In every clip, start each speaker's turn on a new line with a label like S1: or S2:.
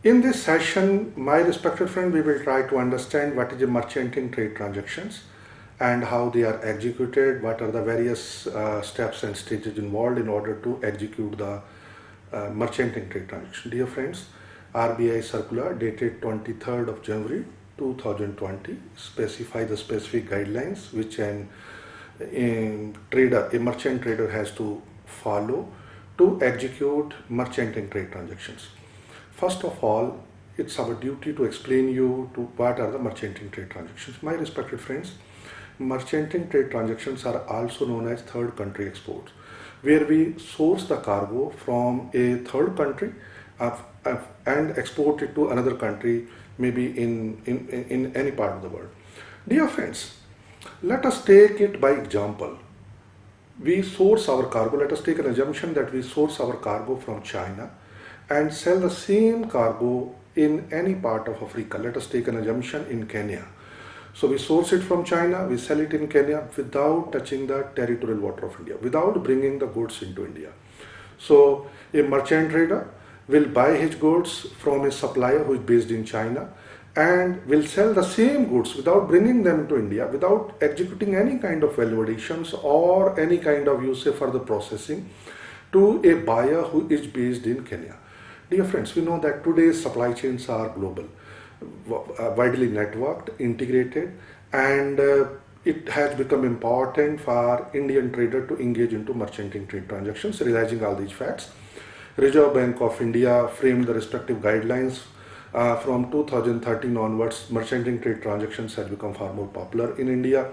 S1: In this session, my respected friend, we will try to understand what is a merchanting trade transactions and how they are executed, what are the various steps and stages involved in order to execute the merchanting trade transaction. Dear friends, RBI circular dated 23rd of January 2020 specify the specific guidelines which a merchant trader has to follow to execute merchanting trade transactions. First of all, it's our duty to explain you to what are the merchanting trade transactions. My respected friends, merchanting trade transactions are also known as third country exports, where we source the cargo from a third country and export it to another country, maybe in any part of the world. Dear friends, let us take it by example. We source our cargo, let us take an assumption that we source our cargo from China and sell the same cargo in any part of Africa. Let us take an assumption in Kenya. So we source it from China, we sell it in Kenya without touching the territorial water of India, without bringing the goods into India. So a merchant trader will buy his goods from a supplier who is based in China and will sell the same goods without bringing them to India, without executing any kind of value additions or any kind of further processing to a buyer who is based in Kenya. Dear friends, we know that today's supply chains are global, widely networked, integrated, and it has become important for Indian trader to engage into merchanting trade transactions. Realizing all these facts, Reserve Bank of India framed the respective guidelines. From 2013 onwards, merchanting trade transactions has become far more popular in India.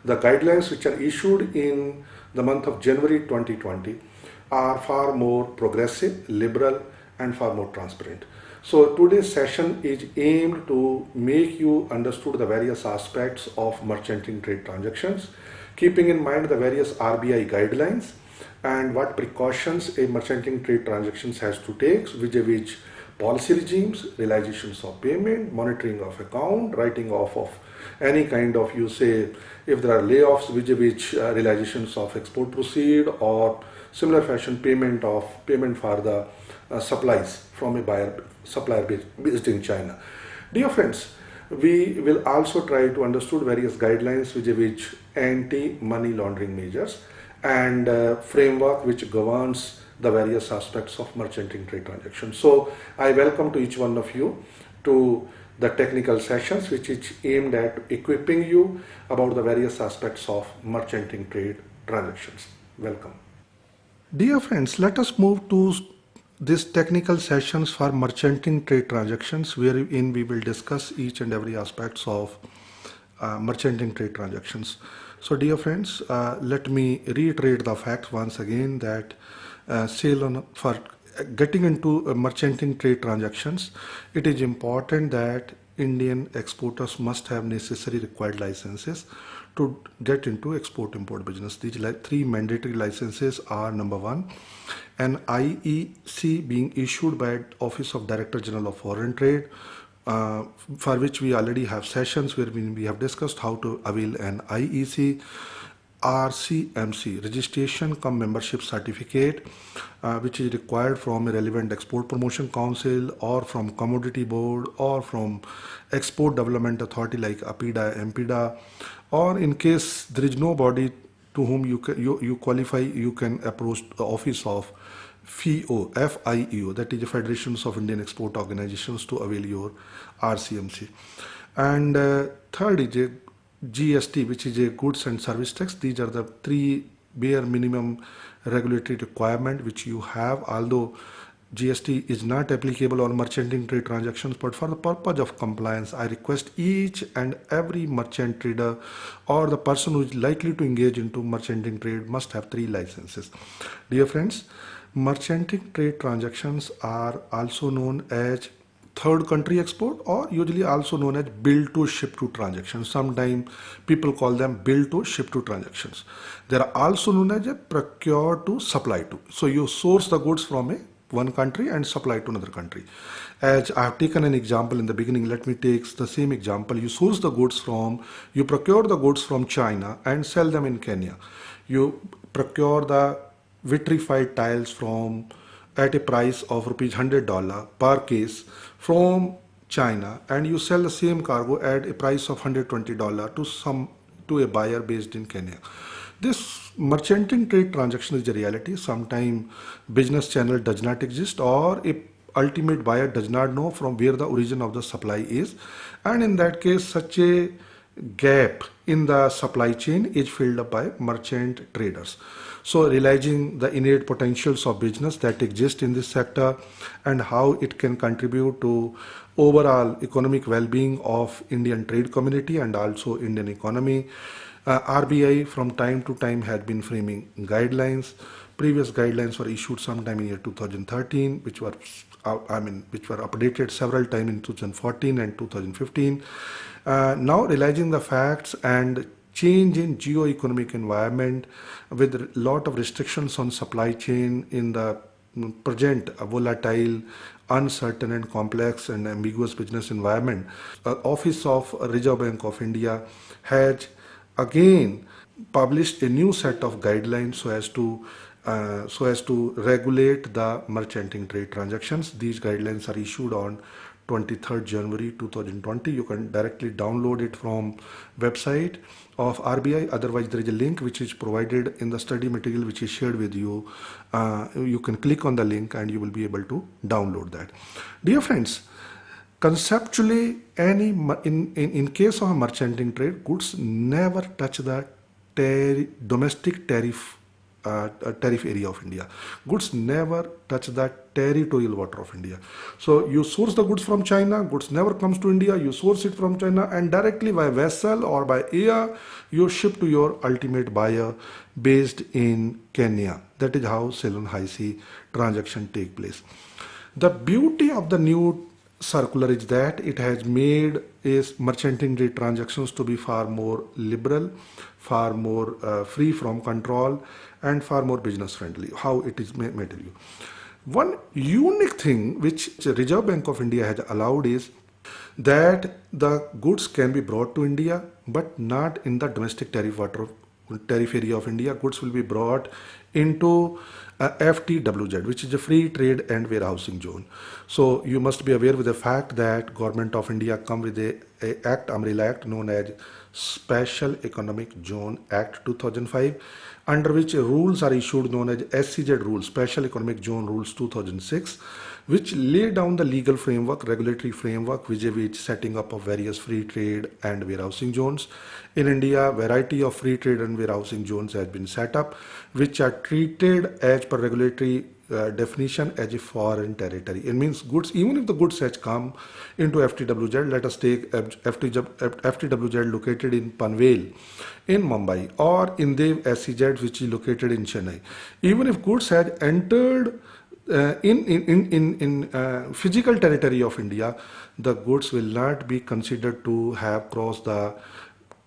S1: The guidelines which are issued in the month of January 2020 are far more progressive, liberal, and far more transparent. So today's session is aimed to make you understood the various aspects of merchanting trade transactions, keeping in mind the various RBI guidelines and what precautions a merchanting trade transactions has to take, vis-a-vis policy regimes, realizations of payment, monitoring of account, writing off of any kind of, if there are layoffs, vis-a-vis realizations of export proceed, or similar fashion payment for the supplies from a supplier based in China. Dear friends, we will also try to understand various guidelines vis-a-vis anti-money laundering measures and framework which governs the various aspects of merchanting trade transactions. So I welcome to each one of you to the technical sessions which is aimed at equipping you about the various aspects of merchanting trade transactions. Welcome. Dear friends, let us move to this technical sessions for merchanting trade transactions, wherein we will discuss each and every aspects of merchanting trade transactions. So dear friends, let me reiterate the fact once again that for getting into merchanting trade transactions, it is important that Indian exporters must have necessary required licenses to get into export-import business. These three mandatory licenses are: number one, an IEC being issued by Office of Director General of Foreign Trade, for which we already have sessions where we have discussed how to avail an IEC. RCMC, registration cum membership certificate, which is required from a relevant export promotion council or from commodity board or from export development authority like APIDA, MPIDA, or in case there is nobody to whom you qualify, you can approach the office of FIEO, that is the Federations of Indian Export Organizations, to avail your RCMC. And third is a GST, which is a goods and service tax. These are the three bare minimum regulatory requirement which you have, although GST is not applicable on merchanting trade transactions, but for the purpose of compliance, I request each and every merchant trader or the person who is likely to engage into merchanting trade must have three licenses. Dear friends, merchanting trade transactions are also known as third country export, or usually also known as bill to ship to transactions. Sometimes people call them bill to ship to transactions. They are also known as a procure to supply to. So you source the goods from one country and supply to another country. As I have taken an example in the beginning, let me take the same example. You procure the goods from China and sell them in Kenya. You procure the vitrified tiles from at a price of rupees $100 per case from China, and you sell the same cargo at a price of $120 to a buyer based in Kenya. This merchanting trade transaction is a reality. Sometimes business channel does not exist, or a ultimate buyer does not know from where the origin of the supply is, and in that case such a gap in the supply chain is filled up by merchant traders. So realizing the innate potentials of business that exist in this sector and how it can contribute to overall economic well-being of Indian trade community and also Indian economy, RBI from time to time had been framing guidelines. Previous guidelines were issued sometime in year 2013, which were which were updated several times in 2014 and 2015. Now realizing the facts and change in geo-economic environment with a lot of restrictions on supply chain in the present volatile, uncertain and complex and ambiguous business environment, Office of Reserve Bank of India has again published a new set of guidelines so as to regulate the merchanting trade transactions. These guidelines are issued on 23rd January 2020. You can directly download it from website of RBI. Otherwise, there is a link which is provided in the study material which is shared with you. You can click on the link and you will be able to download that. Dear friends, conceptually, in case of a merchanting trade, goods never touch the domestic tariff area of India. Goods never touch the territorial water of India. So you source the goods from China, goods never comes to India, you source it from China and directly by vessel or by air, you ship to your ultimate buyer based in Kenya. That is how Ceylon High Sea transaction take place. The beauty of the new circular is that it has made merchanting trade transactions to be far more liberal, far more free from control and far more business friendly. How it is made to you. One unique thing which the Reserve Bank of India has allowed is that the goods can be brought to India but not in the domestic tariff area of India. Goods will be brought into FTWZ, which is a free trade and warehousing zone. So you must be aware with the fact that Government of India come with a umbrella act known as Special Economic Zone Act 2005, under which rules are issued known as SEZ rules, Special Economic Zone Rules 2006, which lay down the legal framework, regulatory framework vis-a-vis setting up of various free trade and warehousing zones. In India, variety of free trade and warehousing zones has been set up, which are treated as per regulatory definition as a foreign territory. It means goods, even if the goods has come into FTWZ, let us take FTWZ located in Panvel in Mumbai or in Dev SEZ which is located in Chennai. Even if goods had entered in physical territory of India, the goods will not be considered to have crossed the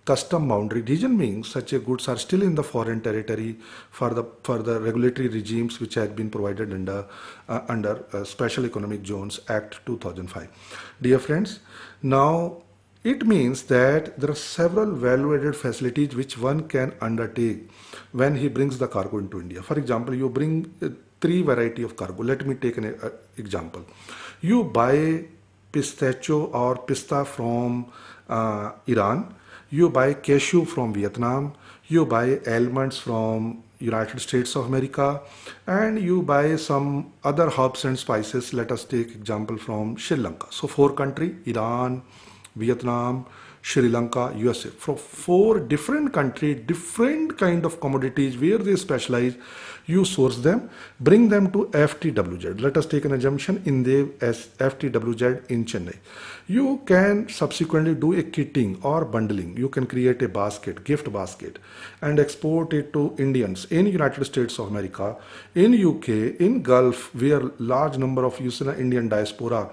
S1: custom boundary. Reason being, such a goods are still in the foreign territory for the regulatory regimes which has been provided under Special Economic Zones Act 2005. Dear friends, now it means that there are several value-added facilities which one can undertake when he brings the cargo into India. For example, you bring three variety of cargo. Let me take an example. You buy pistachio or pista from Iran. You buy cashew from Vietnam, you buy almonds from United States of America, and you buy some other herbs and spices. Let us take example from Sri Lanka. So 4 countries, Iran, Vietnam, Sri Lanka, USA. From 4 different countries, different kind of commodities where they specialize, you source them, bring them to FTWZ. Let us take an assumption in the FTWZ in Chennai. You can subsequently do a kitting or bundling. You can create a basket, gift basket, and export it to Indians in United States of America, in UK, in Gulf, where large number of Indian diaspora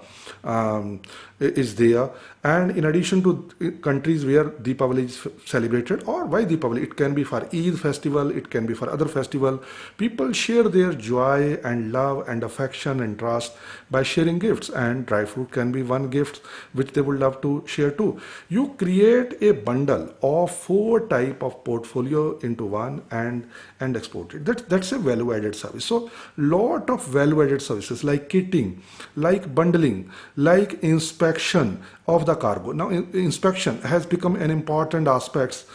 S1: is there. And in addition to countries where Deepavali is celebrated, or why Deepavali? It can be for Eid festival, it can be for other festival. People share their joy and love and affection and trust by sharing gifts, and dry fruit can be one gift which they would love to share too. You create a bundle of 4 type of portfolio into one and export it. That's a value added service. So lot of value added services like kitting, like bundling, like inspection of the cargo. Now inspection has become an important aspect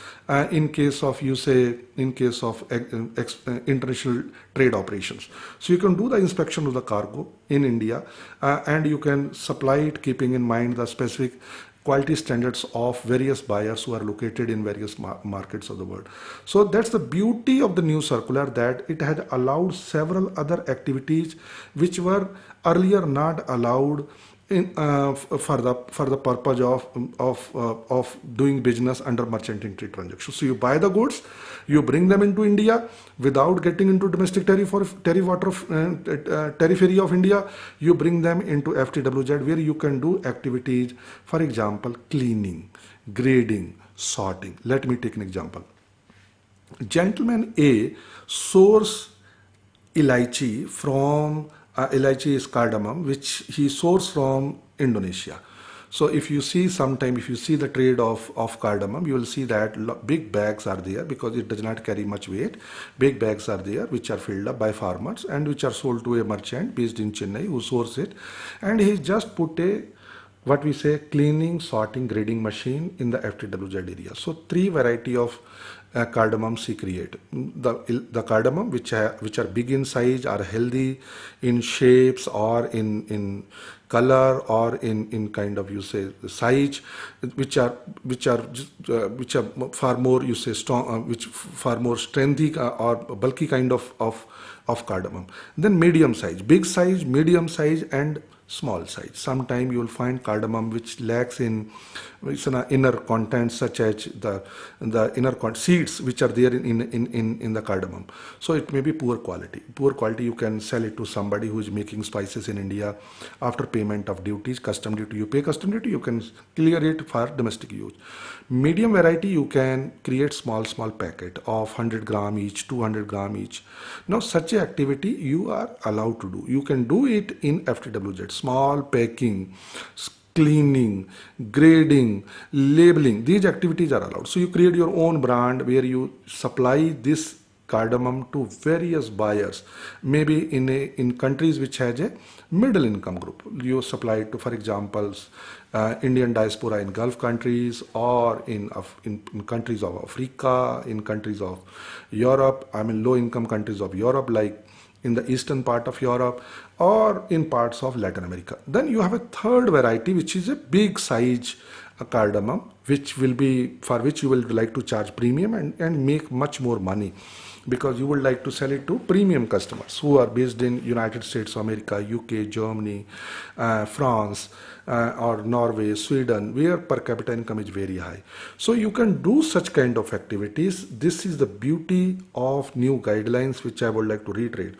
S1: in case of, you say, in case of international trade operations. So you can do the inspection of the cargo in India, and you can supply it keeping in mind the specific quality standards of various buyers who are located in various markets of the world. So that's the beauty of the new circular, that it had allowed several other activities which were earlier not allowed in, for the purpose of doing business under merchanting trade transactions. So you buy the goods, you bring them into India without getting into domestic tariff area of India. You bring them into FTWZ, where you can do activities, for example, cleaning, grading, sorting. Let me take an example. Gentleman A source elaichi from elaichi is cardamom, which he sourced from Indonesia. So if you see sometime, if you see the trade of cardamom, you will see that big bags are there because it does not carry much weight. Big bags are there which are filled up by farmers and which are sold to a merchant based in Chennai who source it. And he just put a, what we say, cleaning, sorting, grading machine in the FTWZ area. So 3 variety of cardamoms he create. The cardamom which are big in size, are healthy in shapes or in color or in kind of, you say, size, which are far more, you say, strong, which far more strengthy or bulky kind of cardamom. Then medium size, big size, medium size and small size. Sometime you will find cardamom which lacks in inner contents, such as the inner seeds which are there in the cardamom. So it may be poor quality. Poor quality, you can sell it to somebody who is making spices in India. After payment of duties, custom duty, you pay custom duty, you can clear it for domestic use. Medium variety, you can create small packet of 100 gram each, 200 gram each. Now such a activity you are allowed to do. You can do it in FTWZ. Small packing, cleaning, grading, labeling, these activities are allowed. So you create your own brand where you supply this cardamom to various buyers, maybe in countries which has a middle income group. You supply it to, for example, Indian diaspora in Gulf countries, or in countries of Africa, in countries of Europe, I mean low income countries of Europe, like in the eastern part of Europe, or in parts of Latin America. Then you have a third variety which is a big size cardamom, which will be, for which you will like to charge premium and make much more money, because you would like to sell it to premium customers who are based in United States of America, UK, Germany, France, or Norway, Sweden, where per capita income is very high. So you can do such kind of activities. This is the beauty of new guidelines which I would like to reiterate.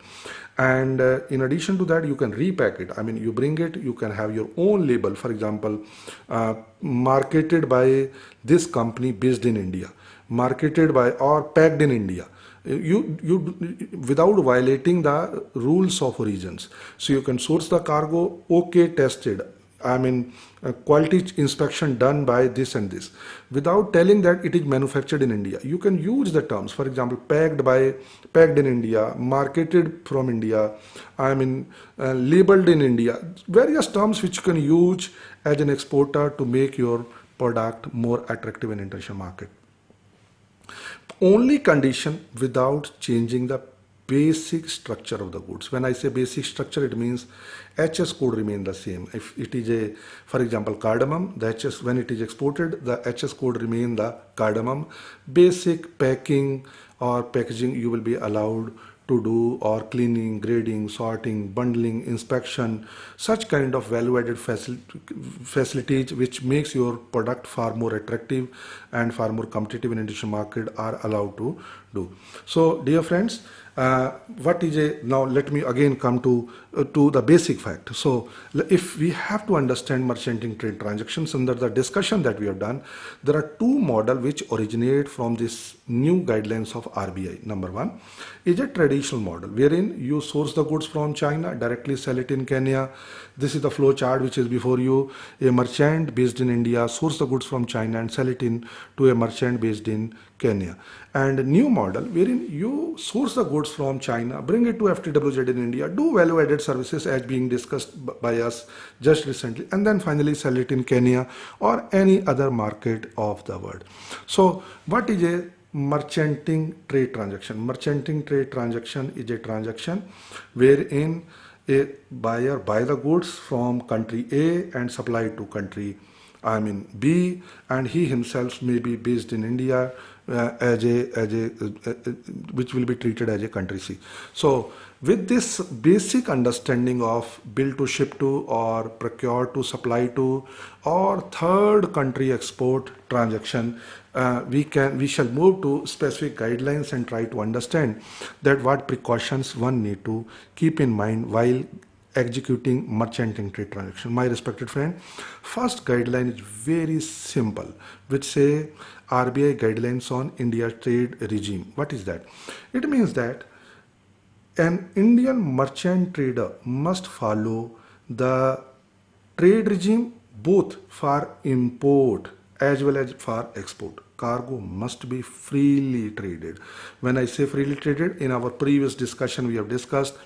S1: And in addition to that, you can repack it. I mean, you bring it, you can have your own label, for example, marketed by this company based in India, marketed by or packed in India. You without violating the rules of origins. So you can source the cargo, okay, tested, I mean quality inspection done by this and this, without telling that it is manufactured in India. You can use the terms, for example, packed in India, marketed from India, I mean labeled in India, various terms which you can use as an exporter to make your product more attractive in international market. Only condition, without changing the basic structure of the goods. When I say basic structure, it means HS code remain the same. If it is a, for example, cardamom, the HS, when it is exported, the HS code remain the cardamom. Basic packing or packaging you will be allowed to do, or cleaning, grading, sorting, bundling, inspection, such kind of value-added facilities which makes your product far more attractive and far more competitive in international market are allowed to do. So dear friends, What is a, now let me again come to the basic fact. So if we have to understand merchanting trade transactions under the discussion that we have done, there are two models which originate from this new guidelines of RBI. Number one is a traditional model wherein you source the goods from China, directly sell it in Kenya. This is the flow chart which is before you. A merchant based in India source the goods from China and sell it in to a merchant based in Kenya. And a new model wherein you source the goods from China, bring it to FTWZ in India, do value added services as being discussed by us just recently, and then finally sell it in Kenya or any other market of the world. So what is a merchanting trade transaction? Merchanting trade transaction is a transaction wherein a buyer buy the goods from country A and supply it to country B, and he himself may be based in India which will be treated as a country C. So with this basic understanding of bill to ship to or procure to supply to or third country export transaction, we shall move to specific guidelines and try to understand that what precautions one need to keep in mind while executing merchanting trade transaction. My respected friend, first guideline is very simple, which say RBI guidelines on India trade regime. What is that? It means that an Indian merchant trader must follow the trade regime both for import as well as for export. Cargo must be freely traded. When I say freely traded, in our previous discussion we have discussed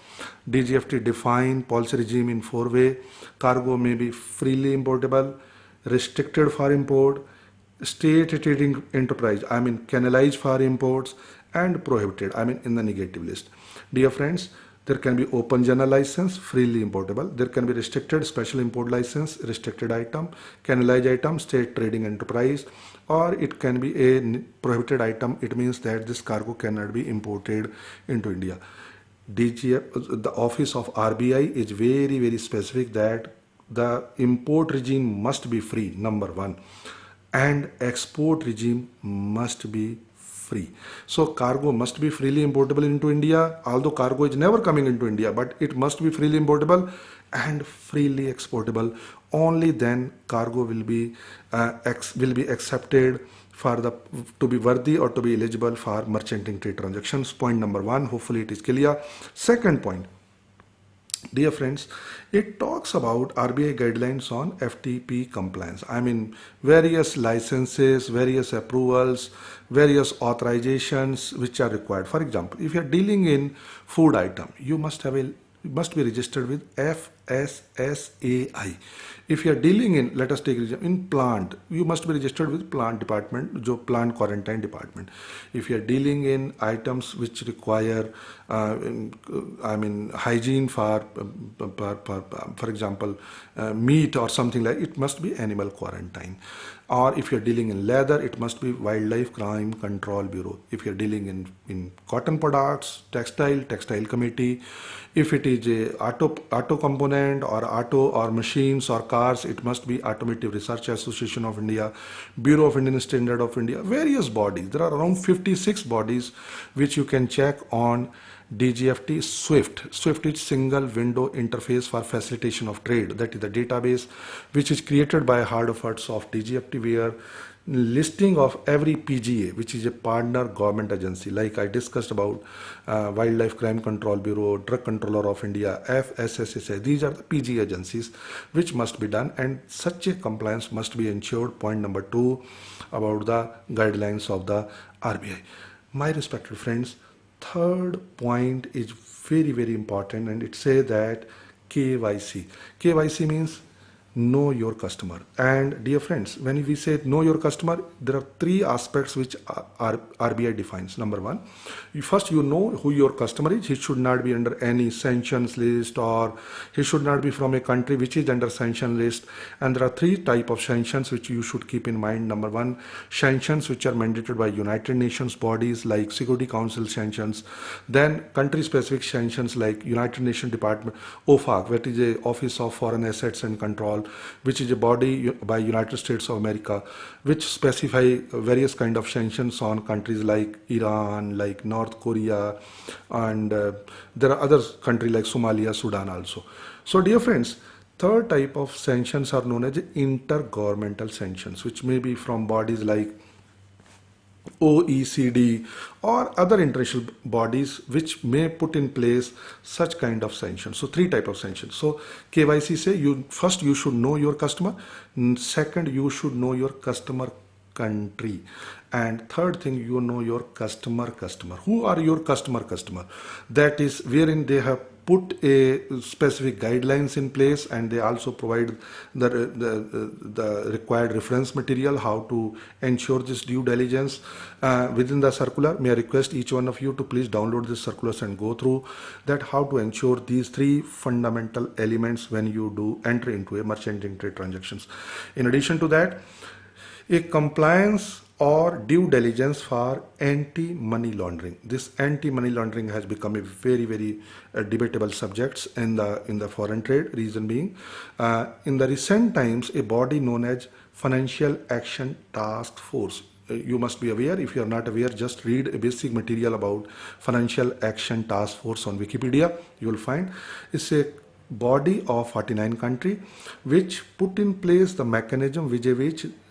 S1: DGFT defined policy regime in 4 ways. Cargo may be freely importable, restricted for import, state trading enterprise, canalized for imports, and prohibited, in the negative list. Dear friends, there can be open general license, freely importable. There can be restricted special import license, restricted item, canalized item, state trading enterprise, or it can be a prohibited item. It means that this cargo cannot be imported into India. DGF, the office of RBI is very, very specific that the import regime must be free, number one, and export regime must be free. So cargo must be freely importable into India, although cargo is never coming into India, but it must be freely importable and freely exportable. Only then cargo will be accepted for to be worthy or to be eligible for merchanting trade transactions. Point number one, hopefully it is clear. Second point, dear friends, it talks about RBI guidelines on FTP compliance. Various licenses, various approvals, various authorizations which are required. For example, if you are dealing in food item, you must be registered with FSSAI. If you are dealing in, let us take in plant, you must be registered with plant department, plant quarantine department. If you are dealing in items which require, hygiene for example, meat or something like, it must be animal quarantine. Or if you're dealing in leather, it must be Wildlife Crime Control Bureau. If you're dealing in cotton products, textile committee. If it is a auto component or auto or machines or cars, it must be Automotive Research Association of India, Bureau of Indian Standard of India, various bodies. There are around 56 bodies which you can check on DGFT SWIFT. SWIFT is single window interface for facilitation of trade. That is the database which is created by hard efforts of DGFT, where listing of every PGA, which is a partner government agency, like I discussed about Wildlife Crime Control Bureau, Drug Controller of India, FSSAI. These are the PGA agencies which must be done, and such a compliance must be ensured. Point number two, about the guidelines of the RBI. My respected friends, third point is very, very important, and it says that KYC. KYC means know your customer. And dear friends, when we say know your customer, there are three aspects which RBI defines. Number one, first you know who your customer is. He should not be under any sanctions list, or he should not be from a country which is under sanction list. And there are three types of sanctions which you should keep in mind. Number one, sanctions which are mandated by United Nations bodies like Security Council sanctions. Then country specific sanctions like United Nations Department, OFAC, that is a Office of Foreign Assets and Control. which is a body by United States of America, which specify various kind of sanctions on countries like Iran, like North Korea, and there are other countries like Somalia, Sudan also. So dear friends, third type of sanctions are known as intergovernmental sanctions, which may be from bodies like OECD or other international bodies which may put in place such kind of sanctions. So three type of sanctions. So KYC say you should know your customer. Second, you should know your customer country, and third thing, you know your customer. Who are your customer? That is wherein they have put a specific guidelines in place, and they also provide the required reference material how to ensure this due diligence within the circular. May I request each one of you to please download this circulars and go through that, how to ensure these three fundamental elements when you do enter into a merchanting trade transactions. In addition to that, a compliance or due diligence for anti-money laundering. This anti-money laundering has become a very debatable subject in the foreign trade. Reason being, in the recent times, a body known as Financial Action Task Force. You must be aware. If you are not aware, just read a basic material about Financial Action Task Force on Wikipedia. You will find it's a body of 49 countries which put in place the mechanism which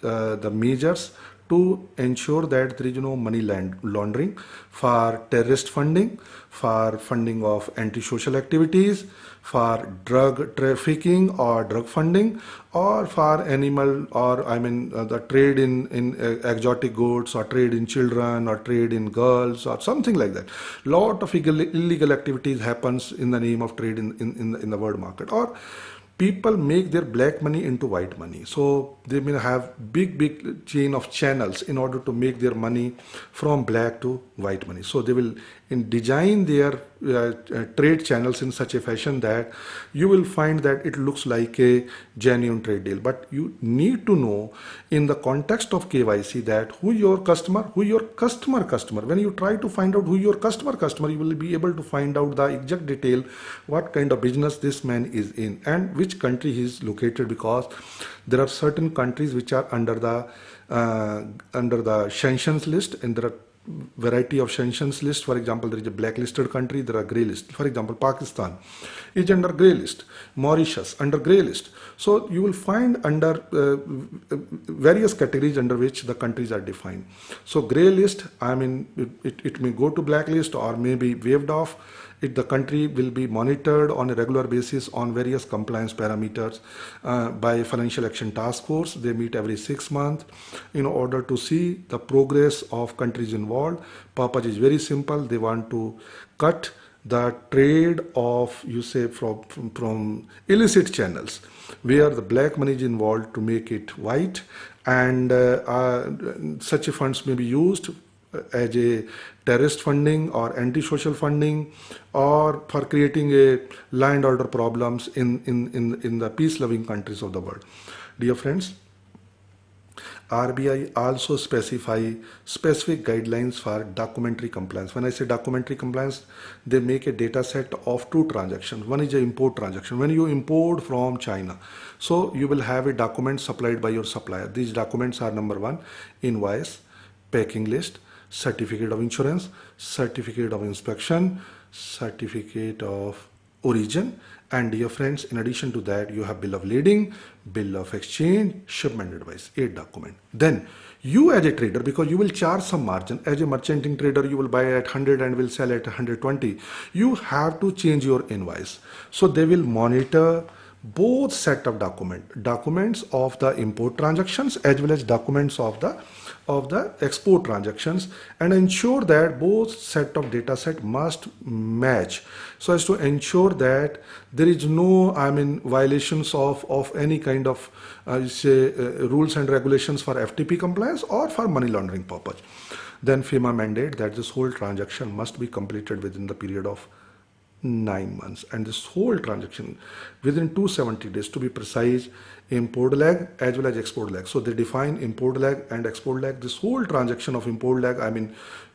S1: the measures to ensure that there is no money laundering for terrorist funding, for funding of anti-social activities, for drug trafficking or drug funding, or for animal or the trade in exotic goods, or trade in children, or trade in girls, or something like that. Lot of illegal activities happens in the name of trade in the world market, or people make their black money into white money. So they may have big chain of channels in order to make their money from black to white money. So they will design their trade channels in such a fashion that you will find that it looks like a genuine trade deal. But you need to know in the context of KYC that who your customer. When you try to find out who your customer, you will be able to find out the exact detail, what kind of business this man is in and which country he is located, because there are certain countries which are under the sanctions list, and there are variety of sanctions list. For example, there is a blacklisted country, there are grey list. For example, Pakistan is under grey list, Mauritius under grey list. So you will find under various categories under which the countries are defined. So grey list, it may go to blacklist or may be waived off. The country will be monitored on a regular basis on various compliance parameters by Financial Action Task Force. They meet every 6 months in order to see the progress of countries involved. Purpose is very simple. They want to cut the trade of, from illicit channels where the black money is involved, to make it white, and such funds may be used as a terrorist funding or anti-social funding, or for creating a law and order problems in the peace-loving countries of the world. Dear friends, RBI also specify specific guidelines for documentary compliance. When I say documentary compliance, they make a data set of two transactions. One is an import transaction. When you import from China, so you will have a document supplied by your supplier. These documents are: number one, invoice, packing list, certificate of insurance, certificate of inspection, certificate of origin, and dear friends, in addition to that, you have bill of lading, bill of exchange, shipment advice, 8 documents. Then you as a trader, because you will charge some margin, as a merchanting trader, you will buy at 100 and will sell at 120. You have to change your invoice. So they will monitor both set of documents of the import transactions as well as documents of the export transactions, and ensure that both set of data set must match, so as to ensure that there is no violations of any kind of rules and regulations for FTP compliance or for money laundering purpose. Then FEMA mandate that this whole transaction must be completed within the period of 9 months. And this whole transaction within 270 days, to be precise, import lag as well as export lag. So they define import lag and export lag. This whole transaction of import lag,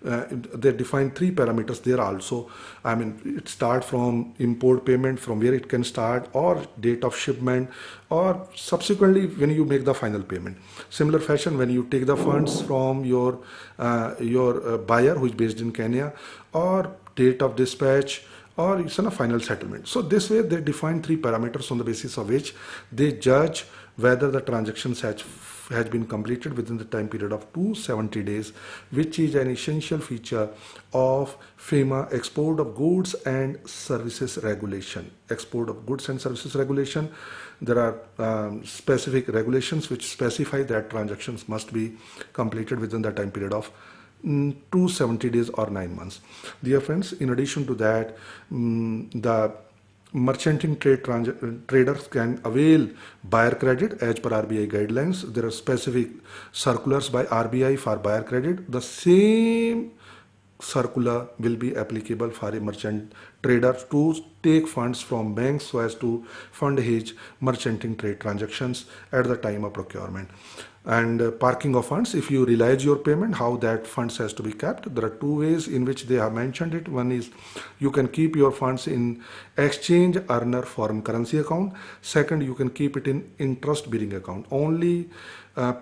S1: they define 3 parameters there also. It starts from import payment, from where it can start, or date of shipment, or subsequently when you make the final payment. Similar fashion, when you take the funds from your buyer who is based in Kenya, or date of dispatch, or it's a final settlement. So this way they define 3 parameters on the basis of which they judge whether the transactions has been completed within the time period of 270 days, which is an essential feature of FEMA export of goods and services regulation. Export of goods and services regulation. There are specific regulations which specify that transactions must be completed within the time period of 270 days or 9 months. Dear friends, in addition to that, the merchanting traders can avail buyer credit as per RBI guidelines. There are specific circulars by RBI for buyer credit. The same circular will be applicable for a merchant trader to take funds from banks so as to fund his merchanting trade transactions at the time of procurement. And parking of funds, if you realize your payment, how that funds has to be kept. There are 2 ways in which they have mentioned it. One is you can keep your funds in exchange earner foreign currency account. Second, you can keep it in interest bearing account. Only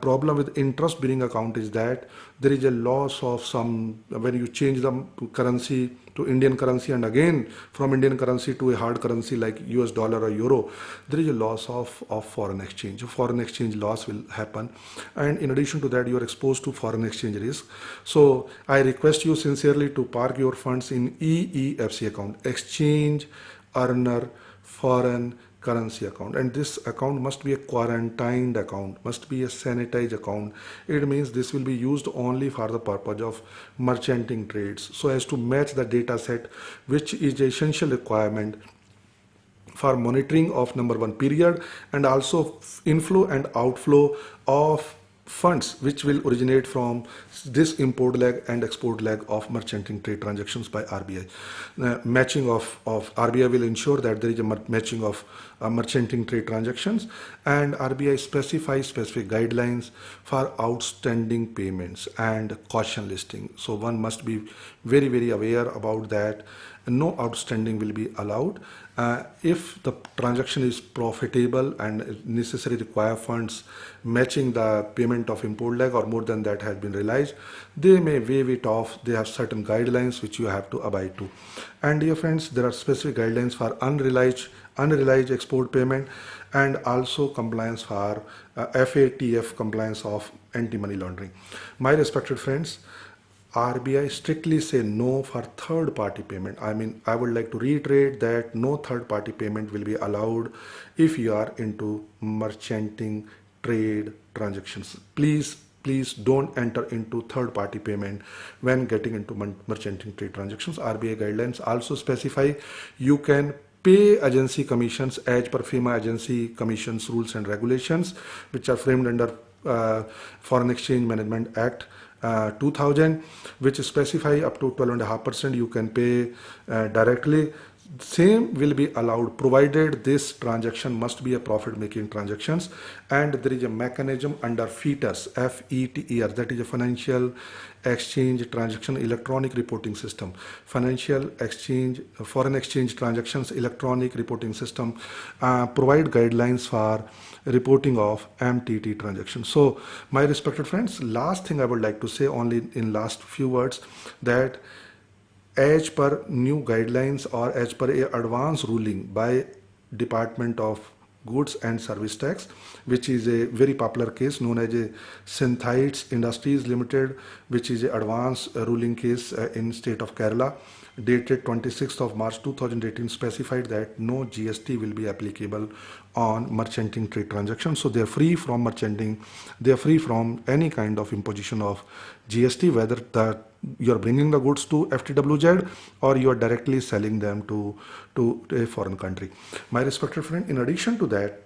S1: problem with interest bearing account is that there is a loss of some, when you change them to currency, to Indian currency, and again from Indian currency to a hard currency like US dollar or euro, there is a loss of foreign exchange. Foreign exchange loss will happen, and in addition to that you are exposed to foreign exchange risk. So I request you sincerely to park your funds in EEFC account, exchange earner foreign currency account, and this account must be a quarantined account, must be a sanitized account. It means this will be used only for the purpose of merchanting trades, so as to match the data set, which is an essential requirement for monitoring of number 1 period, and also inflow and outflow of funds which will originate from this import lag and export lag of merchanting trade transactions by RBI. Matching of RBI will ensure that there is a matching of merchanting trade transactions, and RBI specifies specific guidelines for outstanding payments and caution listing. So one must be very, very aware about that. No outstanding will be allowed. If the transaction is profitable and necessary require funds matching the payment of import lag or more than that has been realized, they may waive it off. They have certain guidelines which you have to abide to. And dear friends, there are specific guidelines for unrealized export payment, and also compliance for FATF compliance of anti-money laundering. My respected friends, RBI strictly say no for third party payment. I would like to reiterate that no third party payment will be allowed if you are into merchanting trade transactions. Please don't enter into third party payment when getting into merchanting trade transactions. RBI guidelines also specify you can pay agency commissions as per FEMA agency commissions rules and regulations, which are framed under Foreign Exchange Management Act 2000, which specify up to 12.5% you can pay directly. Same will be allowed provided this transaction must be a profit making transactions, and there is a mechanism under FETER, FETER, that is a financial exchange transaction electronic reporting system. Financial exchange, foreign exchange transactions electronic reporting system provide guidelines for reporting of MTT transactions. So my respected friends, last thing I would like to say only in last few words, that as per new guidelines or as per a advance ruling by Department of Goods and Service Tax, which is a very popular case known as a Synthites Industries Limited, which is an advance ruling case in state of Kerala, dated 26th of March 2018, specified that no GST will be applicable on merchanting trade transactions. So they are free from merchanting, they are free from any kind of imposition of GST, whether you are bringing the goods to FTWZ or you are directly selling them to a foreign country. My respected friend, in addition to that,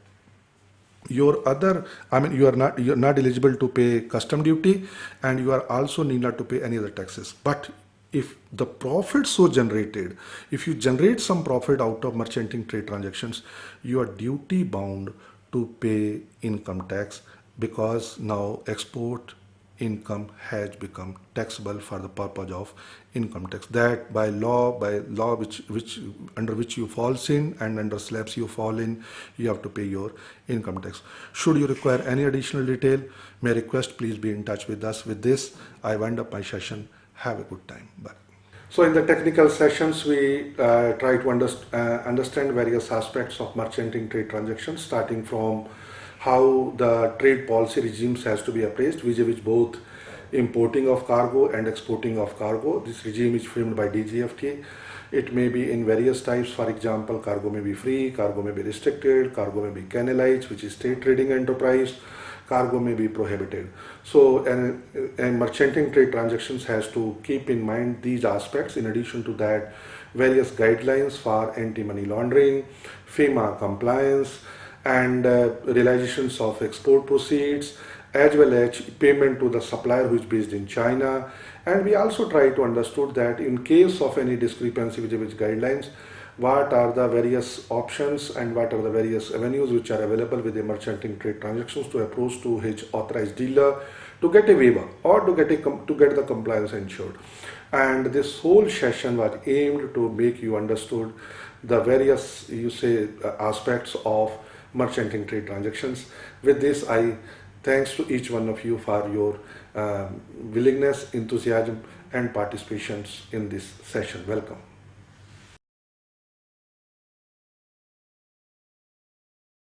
S1: you are not eligible to pay custom duty, and you are also need not to pay any other taxes. But if the profit so generated, if you generate some profit out of merchanting trade transactions, you are duty bound to pay income tax, because now export income has become taxable for the purpose of income tax, that by law which under which you falls in and under slabs you fall in, you have to pay your income tax. Should you require any additional detail, may I request please be in touch with us. With this, I wind up my session. Have a good time. Bye. So in the technical sessions, we try to understand various aspects of merchanting trade transactions, starting from how the trade policy regimes has to be appraised vis-a-vis both importing of cargo and exporting of cargo. This regime is framed by DGFTA. It may be in various types. For example, cargo may be free, cargo may be restricted, cargo may be canalized, which is state trading enterprise, cargo may be prohibited. So, and merchanting trade transactions has to keep in mind these aspects. In addition to that, various guidelines for anti-money laundering, FEMA compliance, and realizations of export proceeds, as well as payment to the supplier who is based in China. And we also try to understand that in case of any discrepancy with which guidelines, what are the various options and what are the various avenues which are available with the merchanting trade transactions to approach to his authorized dealer to get a waiver or to get the compliance ensured. And this whole session was aimed to make you understood the various aspects of merchanting trade transactions. With this, I thanks to each one of you for your willingness, enthusiasm and participations in this session. Welcome.